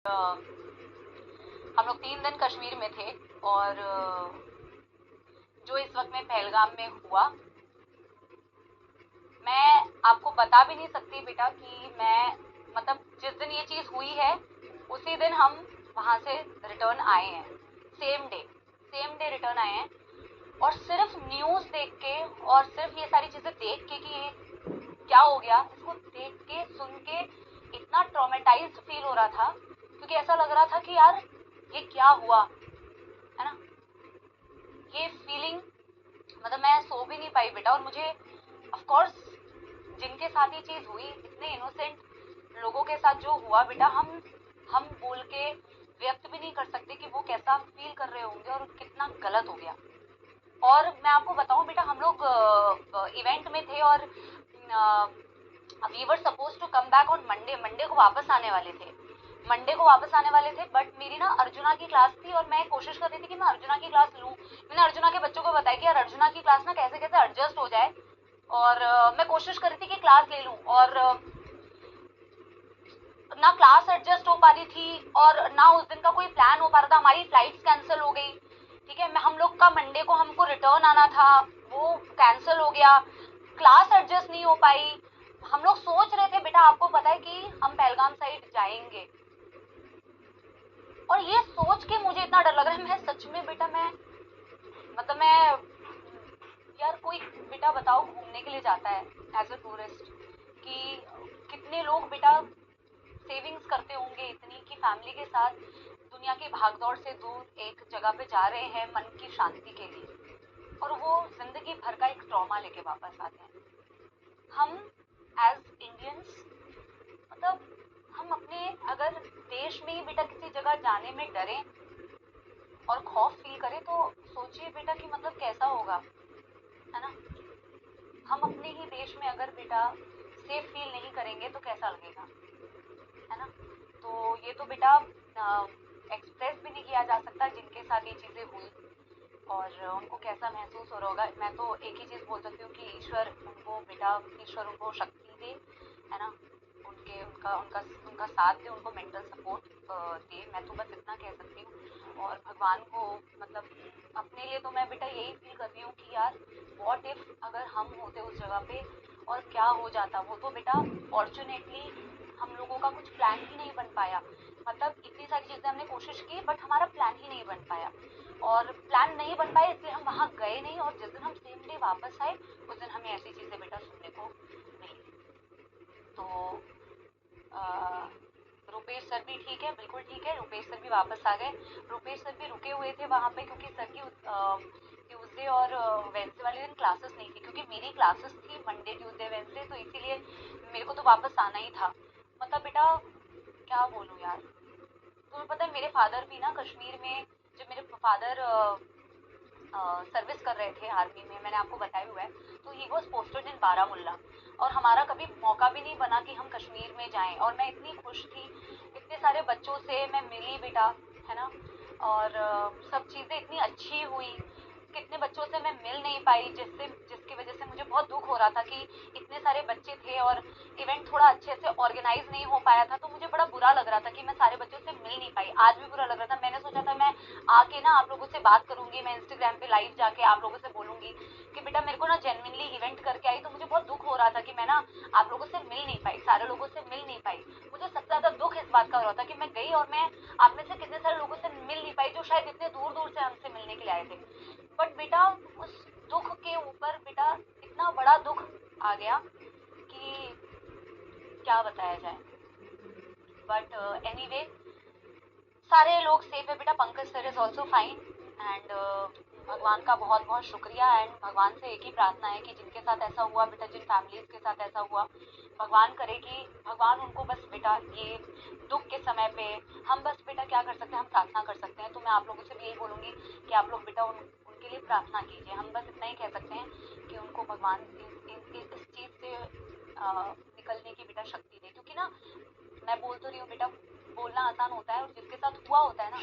हम लोग 3 दिन कश्मीर में थे और जो इस वक्त में पहलगाम में हुआ, मैं आपको बता भी नहीं सकती बेटा कि मैं मतलब जिस दिन ये चीज़ हुई है उसी दिन हम वहाँ से रिटर्न आए हैं, सेम डे रिटर्न आए हैं। और सिर्फ न्यूज़ देख के और सिर्फ ये सारी चीज़ें देख के कि ये क्या हो गया, इसको देख के सुन के इतना ट्रॉमेटाइज्ड फील हो रहा था, क्योंकि ऐसा लग रहा था कि यार ये क्या हुआ, है ना। ये फीलिंग मतलब मैं सो भी नहीं पाई बेटा। और मुझे ऑफ कोर्स जिनके साथ ये चीज़ हुई, इतने इनोसेंट लोगों के साथ जो हुआ बेटा, हम बोल के व्यक्त भी नहीं कर सकते कि वो कैसा फील कर रहे होंगे और कितना गलत हो गया। और मैं आपको बताऊं बेटा, हम लोग इवेंट में थे और we were suppose to come back on Monday को वापस आने वाले थे। बट मेरी ना अर्जुना की क्लास थी और मैं कोशिश कर रही थी कि मैं अर्जुना की क्लास लूं। मैंने अर्जुना के बच्चों को बताया कि यार अर्जुना की क्लास ना कैसे कैसे एडजस्ट हो जाए, और मैं कोशिश कर रही थी कि क्लास ले लूं। और ना क्लास एडजस्ट हो पा रही थी और ना उस दिन का कोई प्लान हो पा रहा था। हमारी फ्लाइट्स कैंसिल हो गई, ठीक है। हम लोग का मंडे को हमको रिटर्न आना था, वो कैंसिल हो गया। क्लास एडजस्ट नहीं हो पाई। हम लोग सोच रहे थे बेटा, आपको पता है कि हम पहलगाम साइड जाएंगे, और ये सोच के मुझे इतना डर लग रहा है। मैं सच में बेटा, मैं यार कोई बेटा बताओ घूमने के लिए जाता है एज अ टूरिस्ट, कि कितने लोग बेटा सेविंग्स करते होंगे इतनी कि फैमिली के साथ दुनिया की भागदौड़ से दूर एक जगह पे जा रहे हैं मन की शांति के लिए, और वो जिंदगी भर का एक ट्रॉमा लेके वापस आते हैं। हम एज इंडियंस मतलब हम अपने अगर देश में ही बेटा किसी जगह जाने में डरें और खौफ फील करें, तो सोचिए बेटा कि मतलब कैसा होगा, है ना। हम अपने ही देश में अगर बेटा सेफ फील नहीं करेंगे तो कैसा लगेगा, है ना। तो ये तो बेटा एक्सप्रेस भी नहीं किया जा सकता जिनके साथ ये चीज़ें हुई और उनको कैसा महसूस हो रहा होगा। मैं तो एक ही चीज़ बोल सकती हूँ कि ईश्वर उनको शक्ति दे, है ना। उनके उनका उनका उनका साथ दे, उनको मेंटल सपोर्ट दे। मैं तो बस इतना कह सकती हूँ। और भगवान को मतलब अपने लिए तो मैं बेटा यही फील कर रही हूँ कि यार व्हाट इफ अगर हम होते उस जगह पे और क्या हो जाता। वो तो बेटा फॉर्चुनेटली हम लोगों का कुछ प्लान ही नहीं बन पाया। मतलब इतनी सारी चीज़ें हमने कोशिश की बट हमारा प्लान ही नहीं बन पाया, और प्लान नहीं बन पाए इसलिए हम वहाँ गए नहीं। और जिस दिन हम सेम डे वापस आए उस दिन हमें ऐसी चीज़ें बेटा सुनने को मिली। तो अ, रुपेश सर भी ठीक है, बिल्कुल ठीक है। रुपेश सर भी वापस आ गए। रुपेश सर भी रुके हुए थे वहाँ पे क्योंकि सर की ट्यूसडे और वेंसडे वाले दिन क्लासेस नहीं थी, क्योंकि मेरी क्लासेस थी मंडे ट्यूसडे वेंसडे, तो इसीलिए मेरे को तो वापस आना ही था। मतलब बेटा क्या बोलूँ यार। तुम्हें पता है मेरे फादर भी ना कश्मीर में, जब मेरे फादर सर्विस कर रहे थे आर्मी में, मैंने आपको बताया हुआ है, तो he was posted in Baramulla. और हमारा कभी मौका भी नहीं बना कि हम कश्मीर में जाएं, और मैं इतनी खुश थी। इतने सारे बच्चों से मैं मिली बेटा, है ना। और सब चीज़ें इतनी अच्छी हुई। कितने बच्चों से मैं मिल नहीं पाई, जिसकी वजह से मुझे बहुत दुख हो रहा था कि इतने सारे बच्चे थे और इवेंट थोड़ा अच्छे से ऑर्गेनाइज नहीं हो पाया था। तो मुझे बड़ा बुरा लग रहा था कि मैं सारे बच्चों से मिल नहीं पाई। आज भी बुरा लग रहा था। मैंने सोचा था मैं आके ना आप लोगों से बात करूंगी, मैं इंस्टाग्राम पे लाइव जाके आप लोगों से बोलूंगी कि बेटा मेरे को ना जेन्युइनली इवेंट करके आई। तो मुझे बहुत दुख हो रहा था कि मैं ना आप लोगों से मिल नहीं पाई, सारे लोगों से मिल नहीं पाई। मुझे सबसे ज्यादा दुख इस बात का हो रहा था कि मैं गई और मैं आप में से कितने सारे लोगों से मिल नहीं पाई जो शायद इतने दूर दूर से हमसे मिलने के लिए आए थे। बट बेटा उस दुख के ऊपर बेटा इतना बड़ा दुख आ गया कि क्या बताया जाए। बट एनीवे सारे लोग सेफ है बेटा। Pankaj sir is also fine and भगवान का बहुत बहुत शुक्रिया। एंड भगवान से एक ही प्रार्थना है कि जिनके साथ ऐसा हुआ बेटा, जिन फैमिलीज के साथ ऐसा हुआ, भगवान करे कि भगवान उनको बस बेटा ये दुख के समय पे हम बस बेटा क्या कर सकते हैं, हम प्रार्थना कर सकते हैं। तो मैं आप लोगों से भी यही बोलूँगी कि आप लोग बेटा उनके लिए प्रार्थना कीजिए। हम बस इतना ही कह सकते हैं कि उनको भगवान इस चीज़ से निकलने की बेटा शक्ति दे। क्योंकि ना मैं बोल तो रही हूँ बेटा, बोलना आसान होता है और जिसके साथ हुआ होता है ना